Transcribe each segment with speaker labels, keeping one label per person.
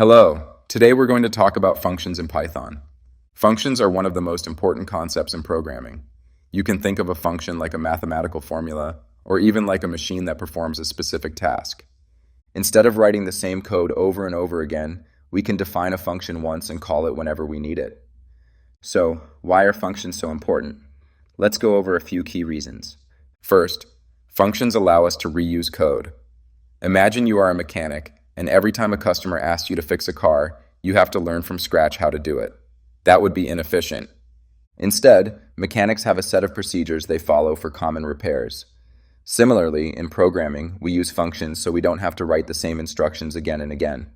Speaker 1: Hello. Today we're going to talk about functions in Python. Functions are one of the most important concepts in programming. You can think of a function like a mathematical formula, or even like a machine that performs a specific task. Instead of writing the same code over and over again, we can define a function once and call it whenever we need it. So, why are functions so important? Let's go over a few key reasons. First, functions allow us to reuse code. Imagine you are a mechanic, and every time a customer asks you to fix a car, you have to learn from scratch how to do it. That would be inefficient. Instead, mechanics have a set of procedures they follow for common repairs. Similarly, in programming, we use functions so we don't have to write the same instructions again and again.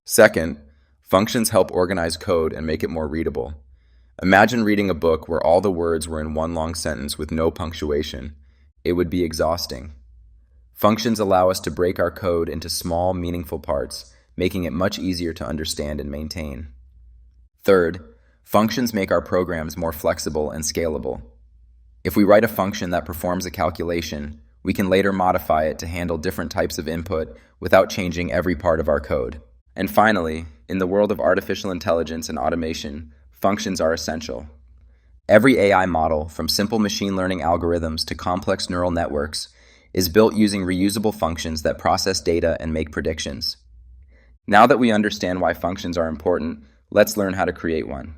Speaker 1: Second, functions help organize code and make it more readable. Imagine reading a book where all the words were in one long sentence with no punctuation. It would be exhausting. Functions allow us to break our code into small, meaningful parts, making it much easier to understand and maintain. Third, functions make our programs more flexible and scalable. If we write a function that performs a calculation, we can later modify it to handle different types of input without changing every part of our code. And finally, in the world of artificial intelligence and automation, functions are essential. Every AI model, from simple machine learning algorithms to complex neural networks, is built using reusable functions that process data and make predictions. Now that we understand why functions are important, let's learn how to create one.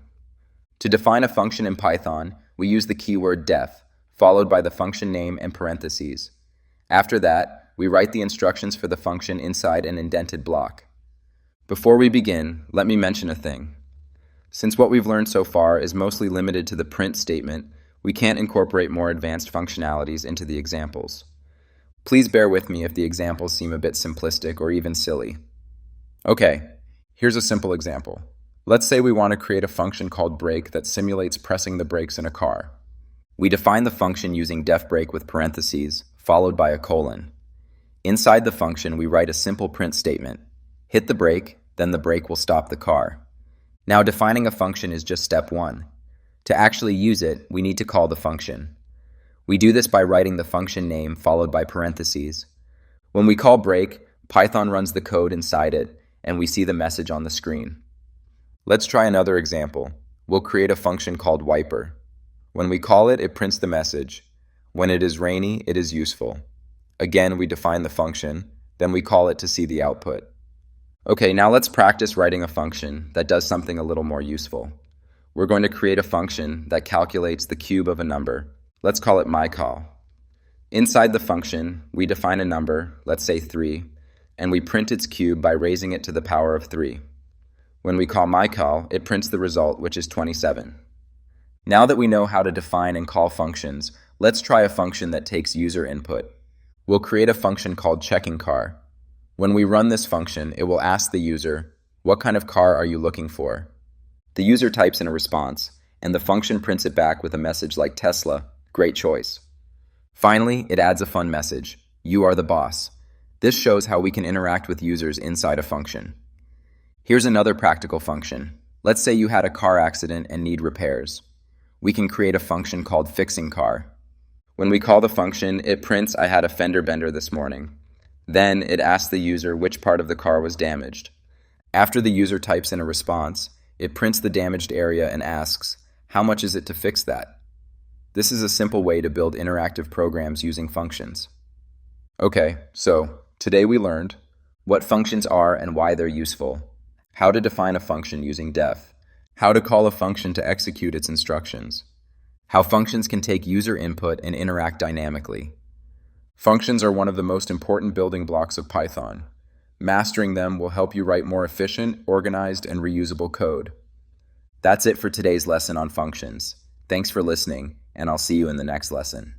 Speaker 1: To define a function in Python, we use the keyword def, followed by the function name and parentheses. After that, we write the instructions for the function inside an indented block. Before we begin, let me mention a thing. Since what we've learned so far is mostly limited to the print statement, we can't incorporate more advanced functionalities into the examples. Please bear with me if the examples seem a bit simplistic or even silly. Okay, here's a simple example. Let's say we want to create a function called brake that simulates pressing the brakes in a car. We define the function using defbrake with parentheses, followed by a colon. Inside the function, we write a simple print statement. Hit the brake, then the brake will stop the car. Now defining a function is just step one. To actually use it, we need to call the function. We do this by writing the function name followed by parentheses. When we call brake, Python runs the code inside it, and we see the message on the screen. Let's try another example. We'll create a function called wiper. When we call it, it prints the message. When it is rainy, it is useful. Again, we define the function, then we call it to see the output. Okay, now let's practice writing a function that does something a little more useful. We're going to create a function that calculates the cube of a number. Let's call it myCal. Inside the function, we define a number, let's say 3, and we print its cube by raising it to the power of 3. When we call myCal, it prints the result, which is 27. Now that we know how to define and call functions, let's try a function that takes user input. We'll create a function called checkingCar. When we run this function, it will ask the user, "What kind of car are you looking for?" The user types in a response, and the function prints it back with a message like Tesla. Great choice. Finally, it adds a fun message. You are the boss. This shows how we can interact with users inside a function. Here's another practical function. Let's say you had a car accident and need repairs. We can create a function called fixingCar. When we call the function, it prints I had a fender bender this morning. Then it asks the user which part of the car was damaged. After the user types in a response, it prints the damaged area and asks, how much is it to fix that? This is a simple way to build interactive programs using functions. Okay, so today we learned what functions are and why they're useful, how to define a function using def, how to call a function to execute its instructions, how functions can take user input and interact dynamically. Functions are one of the most important building blocks of Python. Mastering them will help you write more efficient, organized, and reusable code. That's it for today's lesson on functions. Thanks for listening, and I'll see you in the next lesson.